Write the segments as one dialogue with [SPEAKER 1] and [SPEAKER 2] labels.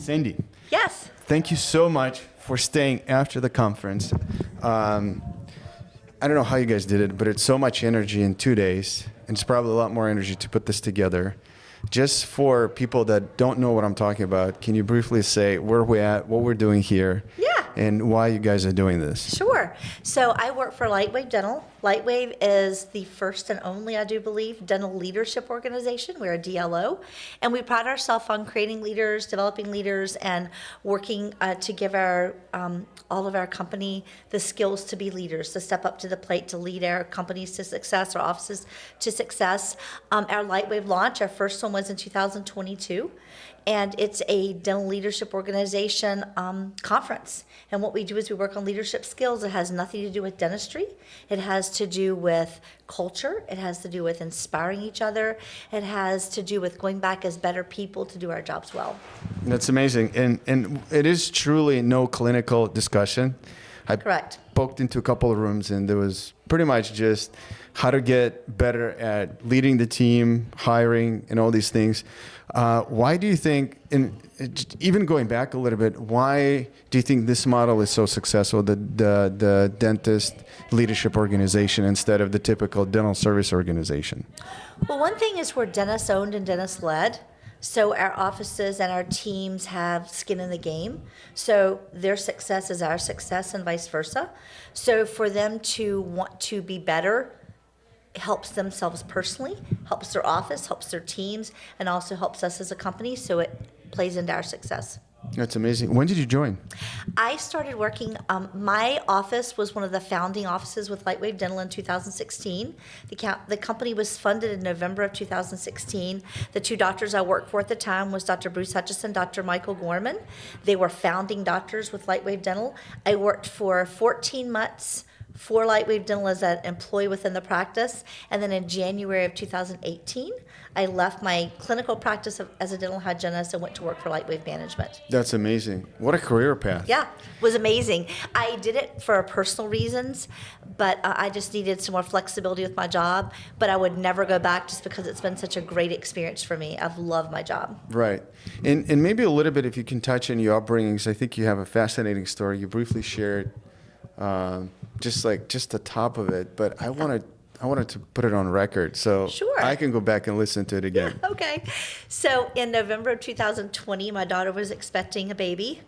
[SPEAKER 1] Sandi,
[SPEAKER 2] Yes.
[SPEAKER 1] thank you so much for staying after the conference. I don't know how you guys did it, but it's so much energy in 2 days, and it's probably a lot more energy to put this together. Just for people that don't know what I'm talking about, can you briefly say where we're at, what we're doing here,
[SPEAKER 2] Yeah.
[SPEAKER 1] and why you guys are doing this?
[SPEAKER 2] Sure. So I work for LightWave Dental. LightWave is the first and only, I do believe, dental leadership organization. We're a DLO, and we pride ourselves on creating leaders, developing leaders, and working to give our all of our company the skills to be leaders, to step up to the plate, to lead our companies to success, our offices to success. Our LightWave launch, our first one was in 2022. And it's a dental leadership organization conference. And what we do is we work on leadership skills. It has nothing to do with dentistry. It has to do with culture. It has to do with inspiring each other. It has to do with going back as better people to do our jobs well.
[SPEAKER 1] That's amazing. And it is truly no clinical discussion.
[SPEAKER 2] Correct.
[SPEAKER 1] Poked into a couple of rooms, and there was pretty much just how to get better at leading the team, hiring, and all these things. Why do you think, and even going back a little bit, why do you think this model is so successful, the dentist leadership organization instead of the typical dental service organization?
[SPEAKER 2] Well, one thing is we're dentist owned and dentist led. So our offices and our teams have skin in the game. So their success is our success and vice versa. So for them to want to be better helps themselves personally, helps their office, helps their teams, and also helps us as a company. So it plays into our success.
[SPEAKER 1] That's amazing. When did you join?
[SPEAKER 2] I started working, my office was one of the founding offices with LightWave Dental in 2016. The company was funded in November of 2016. The two doctors I worked for at the time was Dr. Bruce Hutchison, Dr. Michael Gorman. They were founding doctors with LightWave Dental. I worked for 14 months for LightWave Dental as an employee within the practice. And then in January of 2018, I left my clinical practice as a dental hygienist and went to work for LightWave Management.
[SPEAKER 1] That's amazing. What a career path.
[SPEAKER 2] Yeah, it was amazing. I did it for personal reasons, but I just needed some more flexibility with my job. But I would never go back just because it's been such a great experience for me. I've loved my job.
[SPEAKER 1] Right. And maybe a little bit if you can touch on your upbringing, because I think you have a fascinating story. You briefly shared just the top of it, but I wanted to put it on record so
[SPEAKER 2] Sure.
[SPEAKER 1] I can go back and listen to it again.
[SPEAKER 2] Okay. So in November of 2020, my daughter was expecting a baby,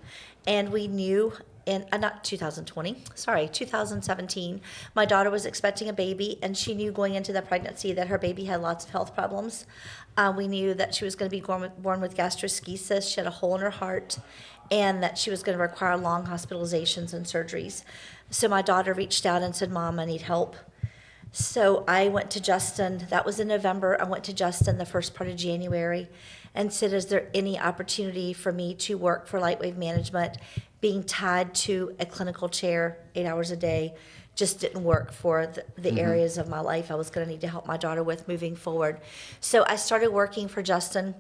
[SPEAKER 2] and we knew not 2020, sorry, 2017, my daughter was expecting a baby, and she knew going into the pregnancy that her baby had lots of health problems. We knew that she was going to be born with gastroschisis. She had a hole in her heart, and that she was going to require long hospitalizations and surgeries. So my daughter reached out and said, "Mom, I need help." So I went to Justin, that was in November. I went to Justin the first part of January and said, "Is there any opportunity for me to work for LightWave Management?" Being tied to a clinical chair 8 hours a day just didn't work for the areas of my life I was going to need to help my daughter with moving forward. So I started working for Justin.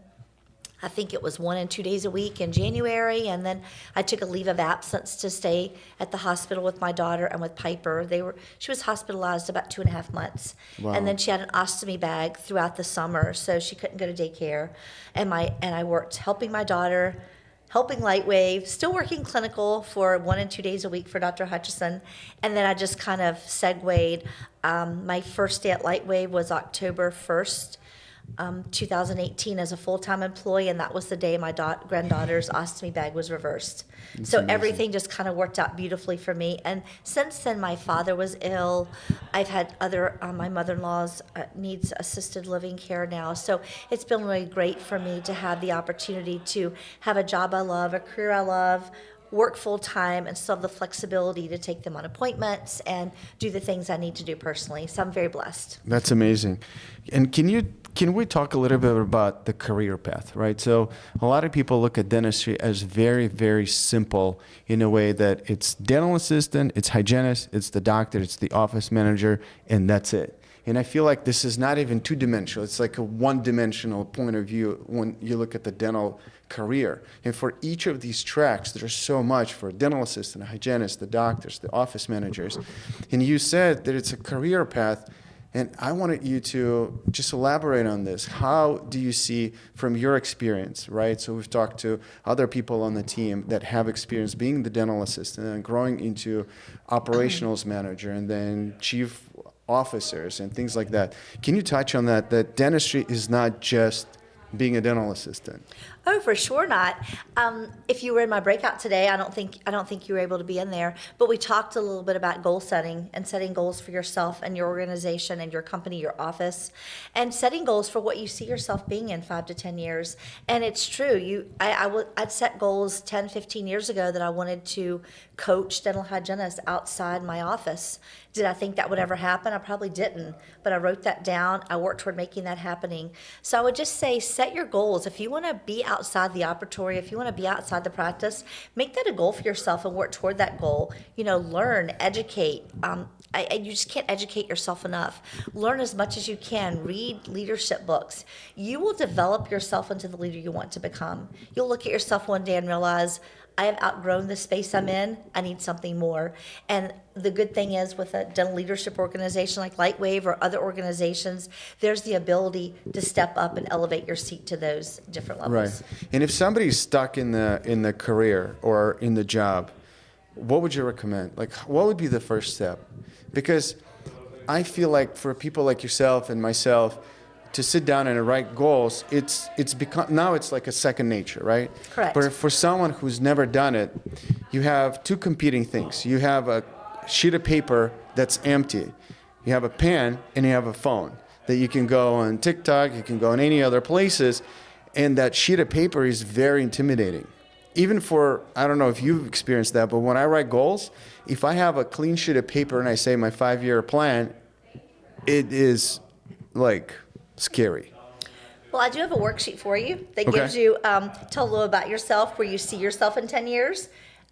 [SPEAKER 2] I think it was 1 and 2 days a week in January, and then I took a leave of absence to stay at the hospital with my daughter and with Piper. She was hospitalized about 2.5 months.
[SPEAKER 1] Wow.
[SPEAKER 2] And then she had an ostomy bag throughout the summer, so she couldn't go to daycare. And I worked helping my daughter, helping LightWave, still working clinical for 1 and 2 days a week for Dr. Hutchison. And then I just kind of segued. My first day at LightWave was October 1st. 2018 as a full-time employee, and that was the day my granddaughter's ostomy bag was reversed.
[SPEAKER 1] That's
[SPEAKER 2] so
[SPEAKER 1] amazing.
[SPEAKER 2] Everything just kind of worked out beautifully for me. And since then, my father was ill. I've had my mother-in-law's needs assisted living care now. So it's been really great for me to have the opportunity to have a job I love, a career I love, work full-time, and still have the flexibility to take them on appointments and do the things I need to do personally. So I'm very blessed.
[SPEAKER 1] That's amazing. And can we talk a little bit about the career path, right? So a lot of people look at dentistry as very, very simple in a way that it's dental assistant, it's hygienist, it's the doctor, it's the office manager, and that's it. And I feel like this is not even two-dimensional. It's like a one-dimensional point of view when you look at the dental career. And for each of these tracks, there's so much for a dental assistant, a hygienist, the doctors, the office managers. And you said that it's a career path And I wanted you to just elaborate on this. How do you see from your experience, right? So we've talked to other people on the team that have experience being the dental assistant and growing into operationals manager and then chief officers and things like that. Can you touch on that, that dentistry is not just being a dental assistant?
[SPEAKER 2] Oh, for sure not. If you were in my breakout today, I don't think you were able to be in there. But we talked a little bit about goal setting and setting goals for yourself and your organization and your company, your office, and setting goals for what you see yourself being in 5 to 10 years. And it's true. I'd set goals 10, 15 years ago that I wanted to coach dental hygienists outside my office. Did I think that would ever happen? I probably didn't, but I wrote that down. I worked toward making that happening. So I would just say, set your goals. If you want to be outside the operatory, if you want to be outside the practice, make that a goal for yourself and work toward that goal. Learn, educate. You just can't educate yourself enough. Learn as much as you can. Read leadership books. You will develop yourself into the leader you want to become. You'll look at yourself one day and realize, I have outgrown the space I'm in. I need something more. And the good thing is with a dental leadership organization like LightWave or other organizations, there's the ability to step up and elevate your seat to those different levels.
[SPEAKER 1] Right. And if somebody's stuck in the career or in the job, what would you recommend? Like, what would be the first step? Because I feel like for people like yourself and myself, to sit down and write goals, it's become now it's like a second nature, right?
[SPEAKER 2] Correct.
[SPEAKER 1] But for someone who's never done it, you have two competing things. You have a sheet of paper that's empty. You have a pen and you have a phone that you can go on TikTok, you can go on any other places, and that sheet of paper is very intimidating. Even for, I don't know if you've experienced that, but when I write goals, if I have a clean sheet of paper and I say my 5-year plan, it is like scary.
[SPEAKER 2] Well, I do have a worksheet for you that
[SPEAKER 1] Okay.
[SPEAKER 2] gives you, tell a little about yourself, where you see yourself in 10 years.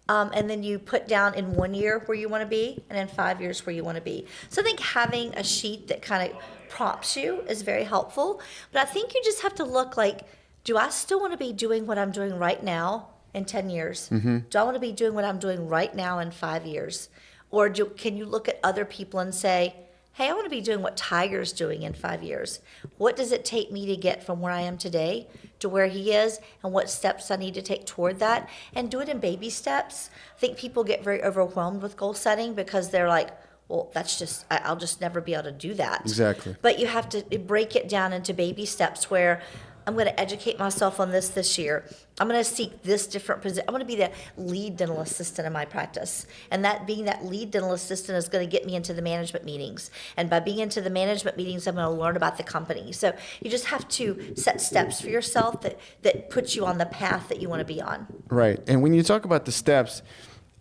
[SPEAKER 2] And then you put down in 1 year where you want to be and in 5 years where you want to be. So I think having a sheet that kind of prompts you is very helpful. But I think you just have to look like, do I still want to be doing what I'm doing right now in 10 years? Mm-hmm. Do I want to be doing what I'm doing right now in 5 years? Or can you look at other people and say, hey, I want to be doing what Tiger's doing in 5 years. What does it take me to get from where I am today to where he is, and what steps I need to take toward that? And do it in baby steps. I think people get very overwhelmed with goal setting because they're like, well, that's just, I'll just never be able to do that.
[SPEAKER 1] Exactly.
[SPEAKER 2] But you have to break it down into baby steps where I'm going to educate myself on this year. I'm going to seek this different position. I'm going to be the lead dental assistant in my practice. And that being that lead dental assistant is going to get me into the management meetings. And by being into the management meetings, I'm going to learn about the company. So you just have to set steps for yourself that puts you on the path that you want to be on.
[SPEAKER 1] Right. And when you talk about the steps,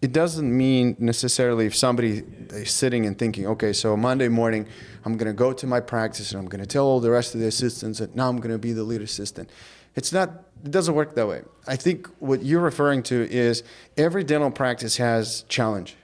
[SPEAKER 1] it doesn't mean necessarily if somebody is sitting and thinking, okay, so Monday morning, I'm going to go to my practice and I'm going to tell all the rest of the assistants that now I'm going to be the lead assistant. It doesn't work that way. I think what you're referring to is every dental practice has challenge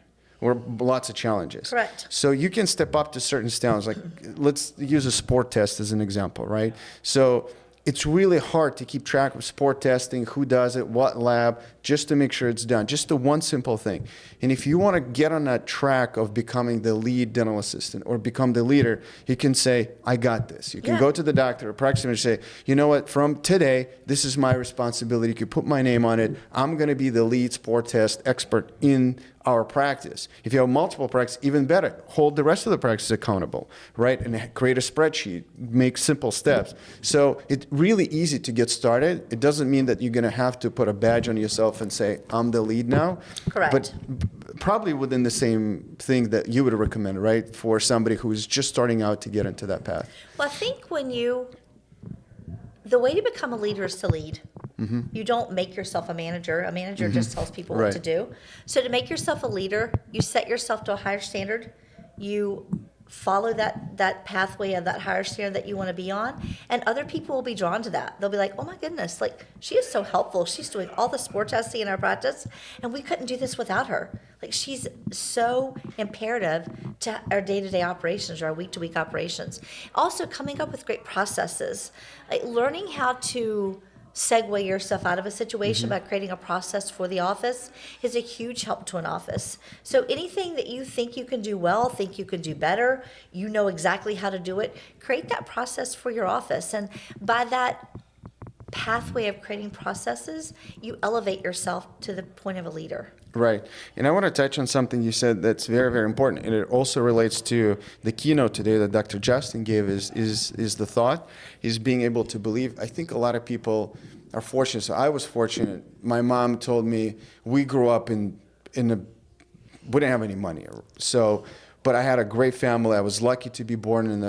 [SPEAKER 1] or lots of challenges.
[SPEAKER 2] Correct.
[SPEAKER 1] So you can step up to certain standards. Like let's use a sport test as an example, right? So it's really hard to keep track of sport testing, who does it, what lab, just to make sure it's done. Just the one simple thing. And if you want to get on that track of becoming the lead dental assistant or become the leader, you can say, I got this. You can go to the doctor or practice and say, you know what, from today, this is my responsibility. You can put my name on it. I'm going to be the lead sport test expert in our practice. If you have multiple practices, even better. Hold the rest of the practice accountable, right? And create a spreadsheet, make simple steps. So it's really easy to get started. It doesn't mean that you're going to have to put a badge on yourself and say, I'm the lead now.
[SPEAKER 2] Correct.
[SPEAKER 1] But probably within the same thing that you would recommend, right? For somebody who's just starting out to get into that path.
[SPEAKER 2] Well, I think the way to become a leader is to lead. Mm-hmm. You don't make yourself a manager. A manager just tells people what to do. So to make yourself a leader, you set yourself to a higher standard. You follow that pathway of that higher standard that you want to be on, and other people will be drawn to that. They'll be like, oh my goodness, like she is so helpful. She's doing all the sport testing in our practice, and we couldn't do this without her. Like she's so imperative to our day-to-day operations, or our week-to-week operations. Also coming up with great processes, like learning how to segue yourself out of a situation by creating a process for the office is a huge help to an office. So anything that you think you can do well, think you can do better, you know exactly how to do it, create that process for your office. And by that pathway of creating processes, you elevate yourself to the point of a leader.
[SPEAKER 1] Right. And I want to touch on something you said that's very, very important. And it also relates to the keynote today that Dr. Justin gave is the thought, is being able to believe. I think a lot of people are fortunate. So I was fortunate. My mom told me we grew up we didn't have any money. But I had a great family. I was lucky to be born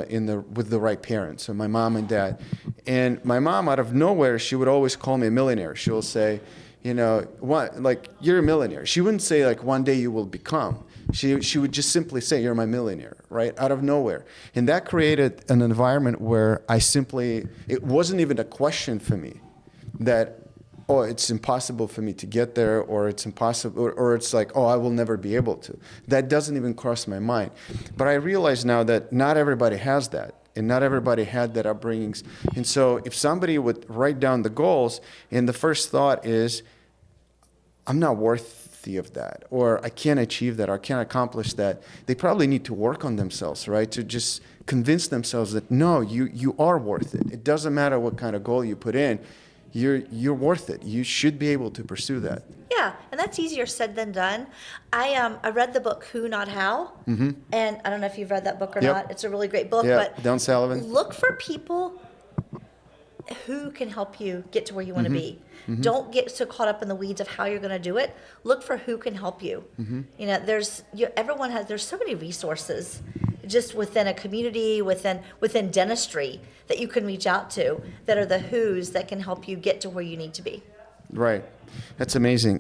[SPEAKER 1] with the right parents, so my mom and dad. And my mom, out of nowhere, she would always call me a millionaire. She will say, you're a millionaire. She wouldn't say like one day you will become. She would just simply say, you're my millionaire, right? Out of nowhere. And that created an environment where it wasn't even a question for me that, oh, it's impossible for me to get there, or it's impossible, or it's like, oh, I will never be able to. That doesn't even cross my mind. But I realize now that not everybody has that. And not everybody had that upbringings. And so if somebody would write down the goals, and the first thought is, I'm not worthy of that, or I can't achieve that, or I can't accomplish that, they probably need to work on themselves, right? To just convince themselves that, no, you are worth it. It doesn't matter what kind of goal you put in. You're worth it. You should be able to pursue that.
[SPEAKER 2] Yeah, and that's easier said than done. I read the book Who Not How, and I don't know if you've read that book or not. It's a really great book.
[SPEAKER 1] Yeah,
[SPEAKER 2] but
[SPEAKER 1] Don Sullivan.
[SPEAKER 2] Look for people who can help you get to where you want to be. Don't get so caught up in the weeds of how you're going to do it. Look for who can help you. There's so many resources just within a community, within dentistry that you can reach out to that are the who's that can help you get to where you need to be.
[SPEAKER 1] Right. That's amazing.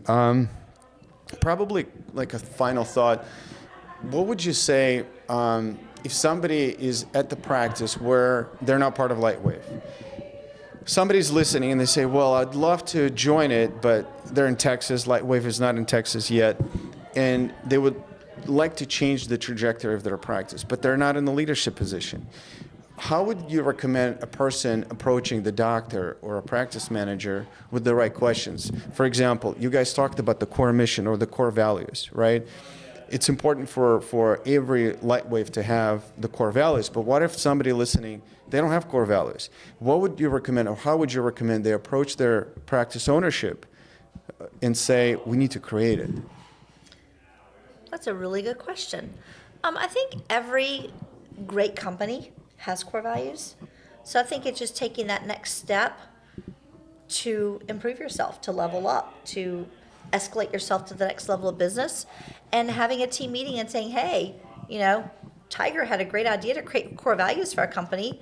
[SPEAKER 1] Probably like a final thought, what would you say if somebody is at the practice where they're not part of LightWave? Somebody's listening and they say, well, I'd love to join it, but they're in Texas. LightWave is not in Texas yet. And they would like to change the trajectory of their practice, but they're not in the leadership position. How would you recommend a person approaching the doctor or a practice manager with the right questions? For example, you guys talked about the core mission or the core values, right? It's important for every LightWave to have the core values, but what if somebody listening, they don't have core values? What would you recommend, or how would you recommend they approach their practice ownership and say, we need to create it?
[SPEAKER 2] That's a really good question. I think every great company has core values. So I think it's just taking that next step to improve yourself, to level up, to escalate yourself to the next level of business, and having a team meeting and saying, hey, Tiger had a great idea to create core values for our company.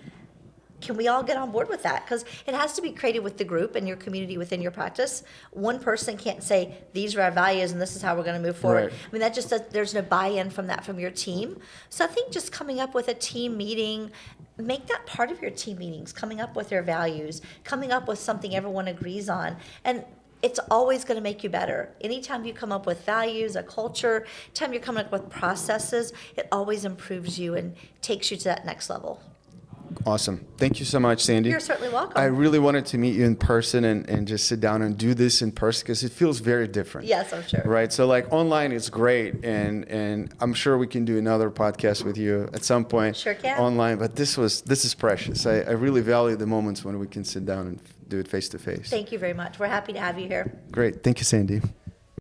[SPEAKER 2] Can we all get on board with that? Because it has to be created with the group and your community within your practice. One person can't say, these are our values and this is how we're going to move forward.
[SPEAKER 1] Right.
[SPEAKER 2] I mean, there's no buy-in from your team. So I think just coming up with a team meeting, make that part of your team meetings, coming up with your values, coming up with something everyone agrees on. And it's always going to make you better. Anytime you come up with values, a culture, anytime you're coming up with processes, it always improves you and takes you to that next level.
[SPEAKER 1] Awesome. Thank you so much, Sandi.
[SPEAKER 2] You're certainly welcome.
[SPEAKER 1] I really wanted to meet you in person and just sit down and do this in person because it feels very different.
[SPEAKER 2] Yes, I'm sure.
[SPEAKER 1] Right? So like online is great, and I'm sure we can do another podcast with you at some point.
[SPEAKER 2] Sure can.
[SPEAKER 1] Online, but this is precious. I really value the moments when we can sit down and do it face to face.
[SPEAKER 2] Thank you very much. We're happy to have you here.
[SPEAKER 1] Great. Thank you, Sandi.